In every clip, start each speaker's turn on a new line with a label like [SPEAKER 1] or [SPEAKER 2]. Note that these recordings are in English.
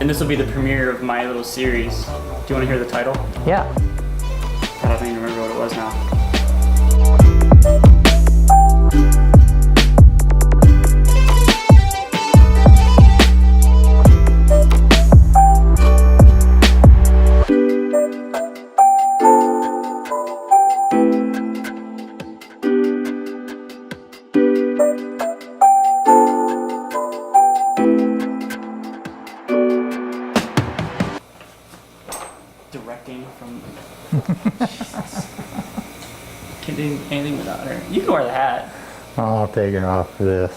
[SPEAKER 1] and this will be the premiere of my little series. Do you want to hear the title?
[SPEAKER 2] Yeah.
[SPEAKER 1] I don't even remember what it was now. Directing from Jesus. Can't do anything without her. You can wear the hat.
[SPEAKER 2] I'll take it off for this.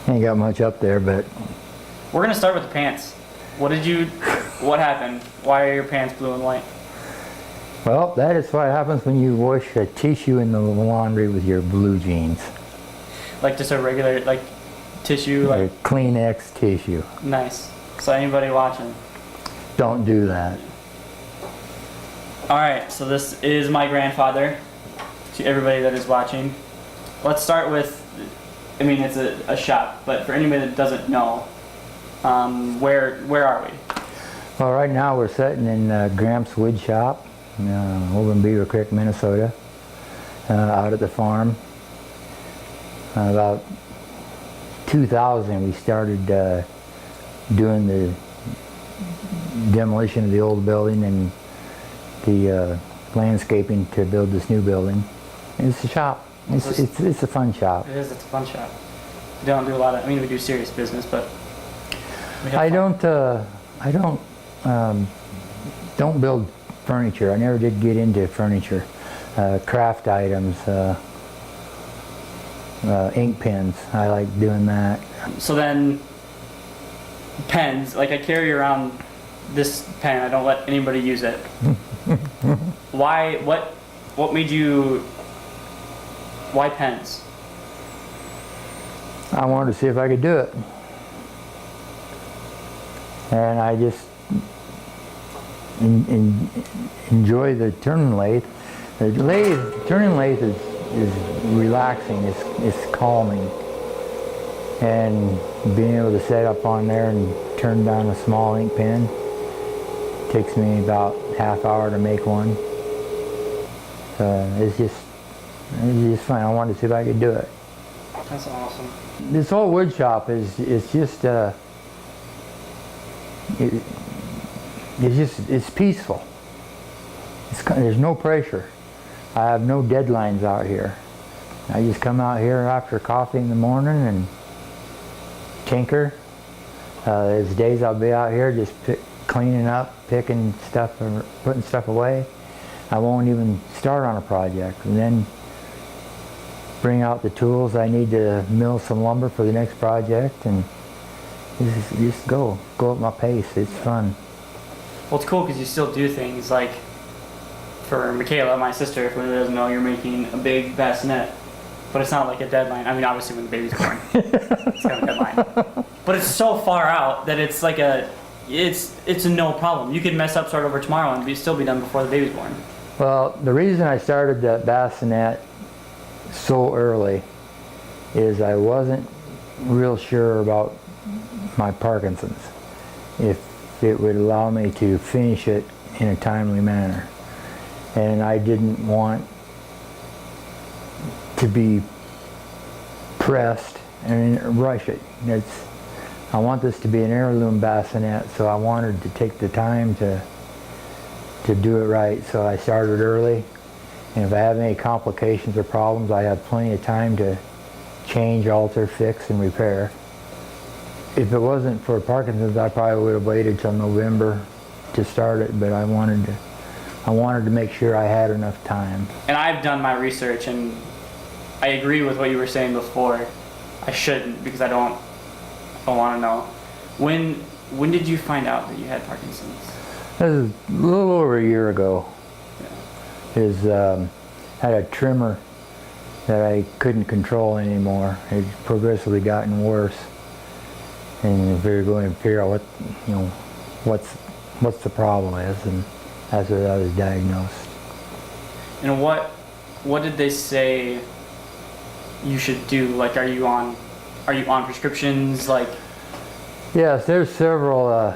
[SPEAKER 2] Ain't got much up there, but
[SPEAKER 1] We're gonna start with the pants. What happened? Why are your pants blue and white?
[SPEAKER 2] well, that is what happens when you wash a tissue in the laundry with your blue jeans.
[SPEAKER 1] Like just a regular, like, tissue,
[SPEAKER 2] Or
[SPEAKER 1] like,
[SPEAKER 2] Kleenex tissue.
[SPEAKER 1] nice. So anybody watching?
[SPEAKER 2] Don't do that.
[SPEAKER 1] Alright, so this is my grandfather, to everybody that is watching. Let's start with, I mean, it's a shop, but for anybody that doesn't know, where are we?
[SPEAKER 2] Well, right now we're sitting in Gramps Wood Shop over in Beaver Creek, Minnesota, out at the farm. About 2000 we started doing the demolition of the old building and the landscaping to build this new building. It's a shop. It's a fun shop.
[SPEAKER 1] It is, it's a fun shop. We don't do a lot of, I mean, we do serious business, but we have
[SPEAKER 2] I
[SPEAKER 1] fun.
[SPEAKER 2] don't build furniture. I never did get into furniture. Craft items, ink pens. I like doing that.
[SPEAKER 1] So then, pens, like I carry around this pen, I don't let anybody use it. Why, what made you, why pens?
[SPEAKER 2] I wanted to see if I could do it. And I just enjoy the turning lathe. The turning lathe is relaxing, it's calming. And being able to set up on there and turn down a small ink pen takes me about half hour to make one. It's just fun. I wanted to see if I could do it.
[SPEAKER 1] That's awesome.
[SPEAKER 2] This whole wood shop is just it's peaceful. There's no pressure. I have no deadlines out here. I just come out here after coffee in the morning and tinker. There's days I'll be out here just cleaning up, picking stuff, or putting stuff away. I won't even start on a project, and then bring out the tools I need to mill some lumber for the next project, and just go at my pace. It's fun.
[SPEAKER 1] Well, it's cool because you still do things like, for Michaela, my sister, if anyone doesn't know, you're making a big bassinet, but it's not like a deadline. I mean, obviously when the baby's born, it's got a deadline. But it's so far out that it's like it's a no problem. You could mess up, start over tomorrow, and still be done before the baby's born.
[SPEAKER 2] Well, the reason I started that bassinet so early is I wasn't real sure about my Parkinson's, if it would allow me to finish it in a timely manner. And I didn't want to be pressed and rush it. I want this to be an heirloom bassinet, so I wanted to take the time to do it right. So I started early, and if I have any complications or problems, I have plenty of time to change, alter, fix, and repair. If it wasn't for Parkinson's, I probably would have waited till November to start it, but I wanted to make sure I had enough time.
[SPEAKER 1] And I've done my research, and I agree with what you were saying before. I shouldn't, because I don't want to know. When did you find out that you had Parkinson's?
[SPEAKER 2] This is a little over a year ago.
[SPEAKER 1] Yeah.
[SPEAKER 2] Had a tremor that I couldn't control anymore. It progressively gotten worse, and we were going to figure out what's the problem is, and that's what I was diagnosed.
[SPEAKER 1] And what did they say you should do? Like, are you on prescriptions? Like,
[SPEAKER 2] Yes, there's several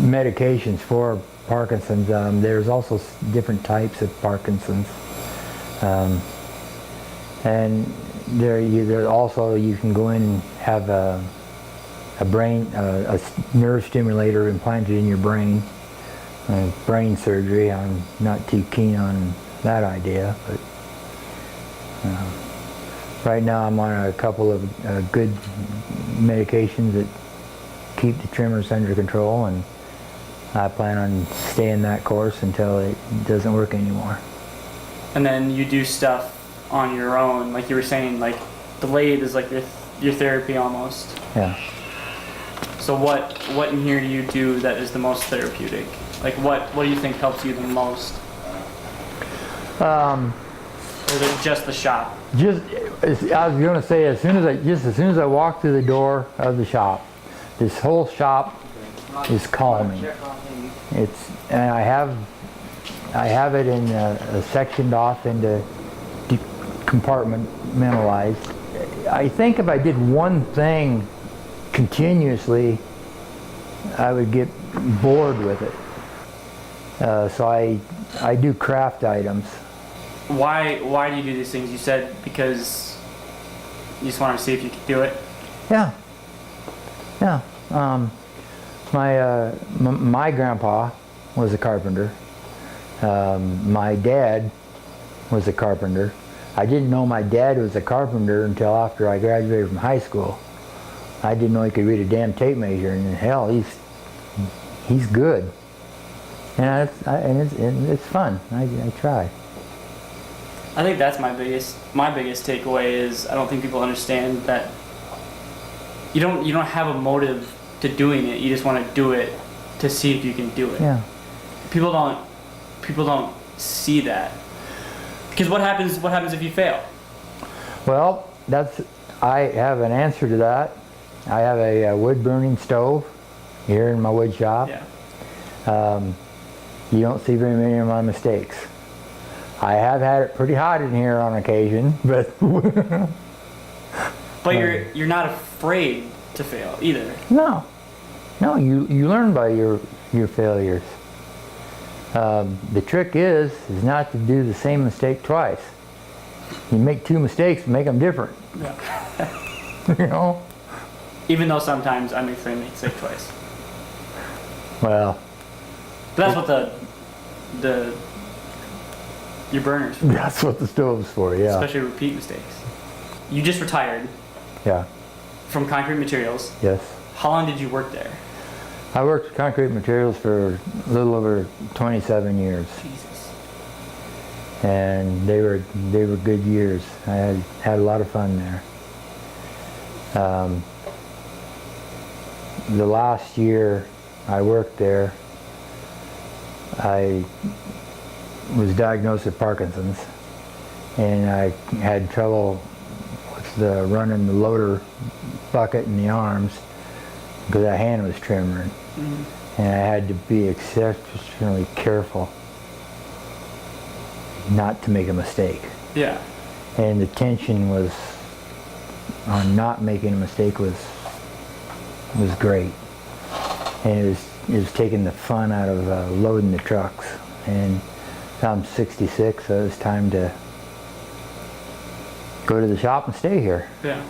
[SPEAKER 2] medications for Parkinson's. There's also different types of Parkinson's, and there also you can go in and have a nerve stimulator implanted in your brain. Brain surgery. I'm not too keen on that idea, but right now I'm on a couple of good medications that keep the tremors under control, and I plan on staying that course until it doesn't work anymore.
[SPEAKER 1] And then you do stuff on your own, like you were saying, like the lathe is like your therapy almost.
[SPEAKER 2] Yeah.
[SPEAKER 1] So what in here do you do that is the most therapeutic? Like what do you think helps you the most? Or is it just the shop?
[SPEAKER 2] I was going to say, as soon as I walk through the door of the shop, this whole shop is calming. And I have it in sectioned off into compartmentalized. I think if I did one thing continuously, I would get bored with it. So I do craft items.
[SPEAKER 1] Why do you do these things? You said because you just wanted to see if you could do it?
[SPEAKER 2] Yeah. My grandpa was a carpenter. My dad was a carpenter. I didn't know my dad was a carpenter until after I graduated from high school. I didn't know he could read a damn tape measure, and hell, he's good. And it's fun. I try.
[SPEAKER 1] I think that's my biggest takeaway is I don't think people understand that you don't have a motive to doing it. You just want to do it to see if you can do it.
[SPEAKER 2] Yeah.
[SPEAKER 1] People don't see that. Because what happens if you fail?
[SPEAKER 2] Well, I have an answer to that. I have a wood burning stove here in my wood shop.
[SPEAKER 1] Yeah.
[SPEAKER 2] You don't see very many of my mistakes. I have had it pretty hot in here on occasion, but
[SPEAKER 1] but you're not afraid to fail either.
[SPEAKER 2] No, you learn by your failures. The trick is not to do the same mistake twice. You make two mistakes, make them different.
[SPEAKER 1] Yeah.
[SPEAKER 2] You know?
[SPEAKER 1] Even though sometimes I make the same mistake twice.
[SPEAKER 2] Well.
[SPEAKER 1] But that's what your burner's for.
[SPEAKER 2] That's what the stove's for, yeah.
[SPEAKER 1] Especially repeat mistakes. You just retired.
[SPEAKER 2] Yeah.
[SPEAKER 1] From concrete materials.
[SPEAKER 2] Yes.
[SPEAKER 1] How long did you work there?
[SPEAKER 2] I worked with concrete materials for a little over 27 years.
[SPEAKER 1] Jesus.
[SPEAKER 2] And they were good years. I had a lot of fun there. The last year I worked there, I was diagnosed with Parkinson's, and I had trouble with running the loader bucket in the arms because that hand was trembling. Mm-hmm. And I had to be exceptionally careful not to make a mistake.
[SPEAKER 1] Yeah.
[SPEAKER 2] And the tension on not making a mistake was great. And it was taking the fun out of loading the trucks. And I'm 66, so it's time to go to the shop and stay here.
[SPEAKER 1] Yeah.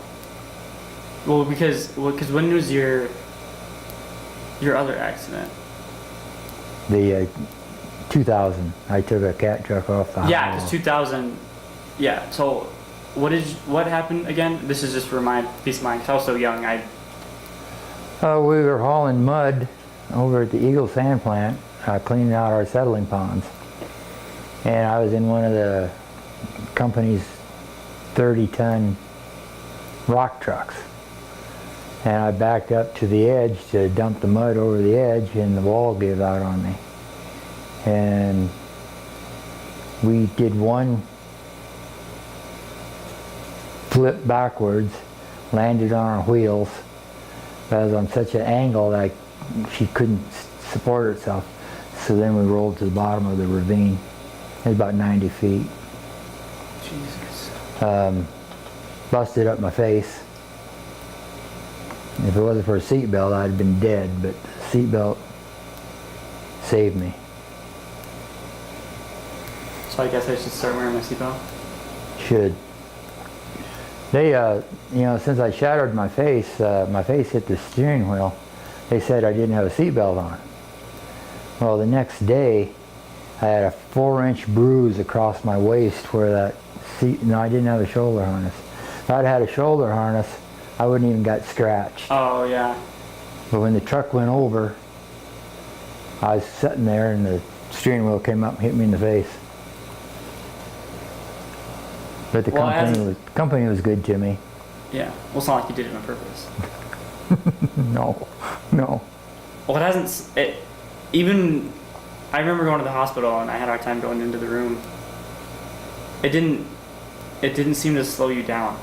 [SPEAKER 1] Well, because when was your other accident?
[SPEAKER 2] The 2000. I took a cat truck off the highway.
[SPEAKER 1] Yeah, because 2000. Yeah. So, what happened again? This is just for my peace of mind. 'Cause I was so young.
[SPEAKER 2] We were hauling mud over at the Eagle Sand Plant, cleaning out our settling ponds. And I was in one of the company's 30-ton rock trucks. And I backed up to the edge to dump the mud over the edge, and the wall gave out on me. And we did one flip backwards, landed on our wheels. But I was on such an angle that she couldn't support herself. So then we rolled to the bottom of the ravine. It was about 90 feet.
[SPEAKER 1] Jesus.
[SPEAKER 2] Busted up my face. If it wasn't for a seatbelt, I'd have been dead, but the seatbelt saved me.
[SPEAKER 1] So I guess I should start wearing my seatbelt.
[SPEAKER 2] Should. They, you know, since I shattered my face hit the steering wheel, they said I didn't have a seatbelt on. Well, the next day, I had a 4-inch bruise across my waist where that seat, no, I didn't have a shoulder harness. If I'd had a shoulder harness, I wouldn't even got scratched.
[SPEAKER 1] Oh, yeah.
[SPEAKER 2] But when the truck went over, I was sitting there and the steering wheel came up and hit me in the face. But the company was good to me.
[SPEAKER 1] Yeah. Well, it's not like you did it on purpose.
[SPEAKER 2] No, no.
[SPEAKER 1] Well, it hasn't. Even I remember going to the hospital and I had a hard time going into the room. It didn't seem to slow you down.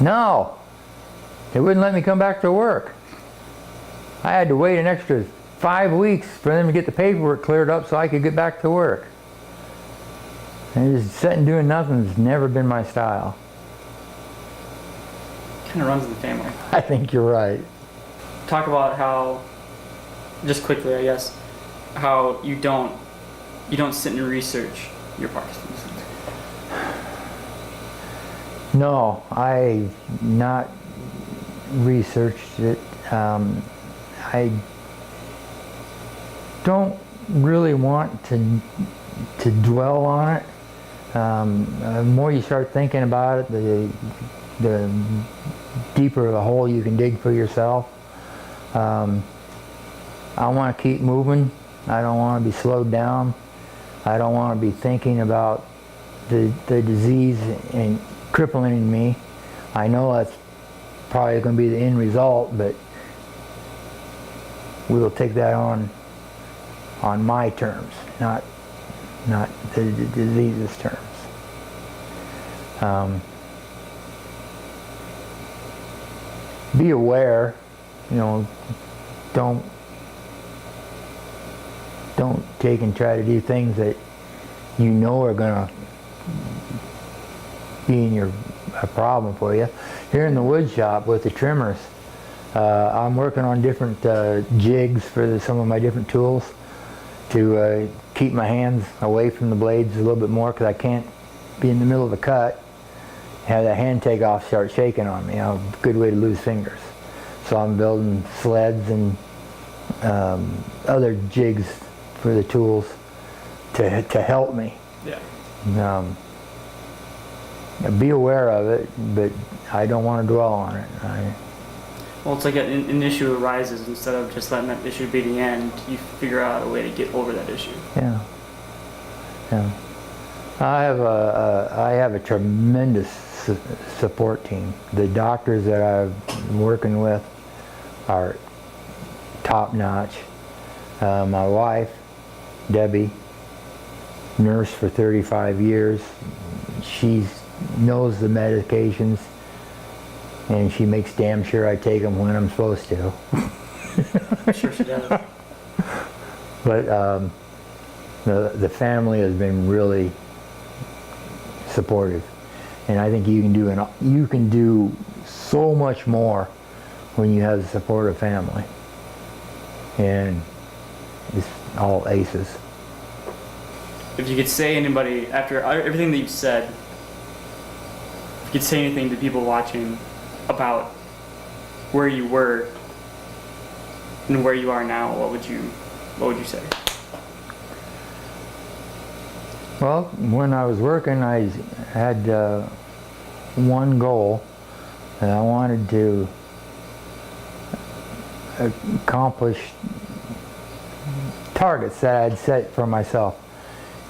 [SPEAKER 2] No. They wouldn't let me come back to work. I had to wait an extra 5 weeks for them to get the paperwork cleared up so I could get back to work. And just sitting doing nothing has never been my style.
[SPEAKER 1] Kind of runs in the family.
[SPEAKER 2] I think you're right.
[SPEAKER 1] Talk about how, just quickly, I guess, how you don't sit and research your Parkinson's.
[SPEAKER 2] No, I've not researched it. I don't really want to dwell on it. The more you start thinking about it, the deeper of a hole you can dig for yourself. I want to keep moving. I don't want to be slowed down. I don't want to be thinking about the disease and crippling me. I know that's probably going to be the end result, but we will take that on my terms, not the disease's terms. Be aware, you know, don't take and try to do things that you know are going to be a problem for you. Here in the wood shop with the trimmers, I'm working on different jigs for some of my different tools to keep my hands away from the blades a little bit more, because I can't be in the middle of a cut, have that hand take off, start shaking on me. You know, good way to lose fingers. So I'm building sleds and other jigs for the tools to help me.
[SPEAKER 1] Yeah.
[SPEAKER 2] Be aware of it, but I don't want to dwell on it.
[SPEAKER 1] Well, it's like an issue arises, instead of just letting that issue be the end, you figure out a way to get over that issue.
[SPEAKER 2] Yeah. Yeah. I have a tremendous support team. The doctors that I'm working with are top notch. My wife, Debbie, nurse for 35 years. She knows the medications, and she makes damn sure I take them when I'm supposed to.
[SPEAKER 1] Sure she does.
[SPEAKER 2] But the family has been really supportive, and I think you can do so much more when you have a supportive family, and it's all aces.
[SPEAKER 1] If you could say anybody, after everything that you've said, if you could say anything to people watching about where you were and where you are now, what would you say?
[SPEAKER 2] Well, when I was working, I had one goal, and I wanted to accomplish targets that I had set for myself.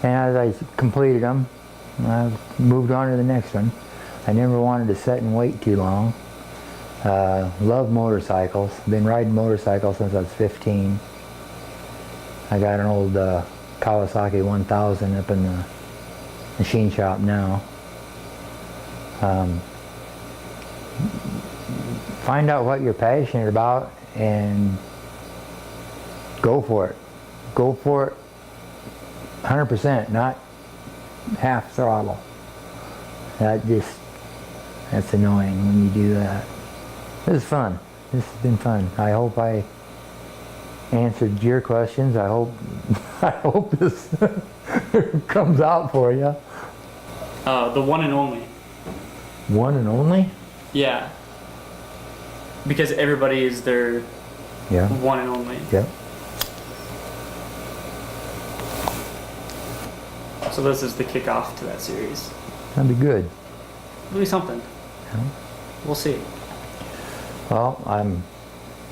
[SPEAKER 2] And as I completed them, I moved on to the next one. I never wanted to sit and wait too long. Love motorcycles. Been riding motorcycles since I was 15. I got an old Kawasaki 1000 up in the machine shop now. Find out what you're passionate about and go for it. Go for it 100%, not half throttle. That's annoying when you do that. was fun. This has been fun. I hope I answered your questions. I hope this comes out for you.
[SPEAKER 1] The one and only.
[SPEAKER 2] One and only?
[SPEAKER 1] Yeah. Because everybody is their
[SPEAKER 2] Yeah.
[SPEAKER 1] one and only.
[SPEAKER 2] Yep.
[SPEAKER 1] So this is the kickoff to that series.
[SPEAKER 2] That'd be good.
[SPEAKER 1] It'll be something.
[SPEAKER 2] Yeah.
[SPEAKER 1] We'll see.
[SPEAKER 2] Well, I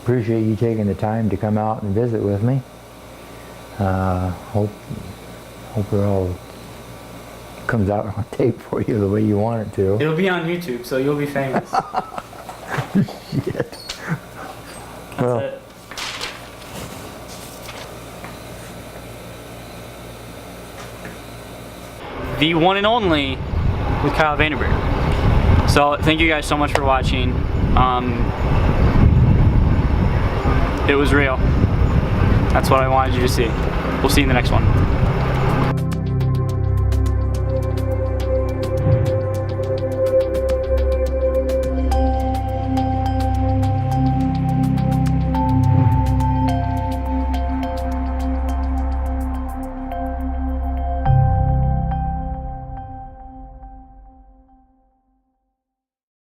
[SPEAKER 2] appreciate you taking the time to come out and visit with me. Hope it all comes out on tape for you the way you want it to.
[SPEAKER 1] It'll be on YouTube, so you'll be famous.
[SPEAKER 2] Shit.
[SPEAKER 1] That's
[SPEAKER 2] Well,
[SPEAKER 1] it. The one and only with Kyle Vandenberg. So thank you guys so much for watching. It was real. That's what I wanted you to see. We'll see you in the next one.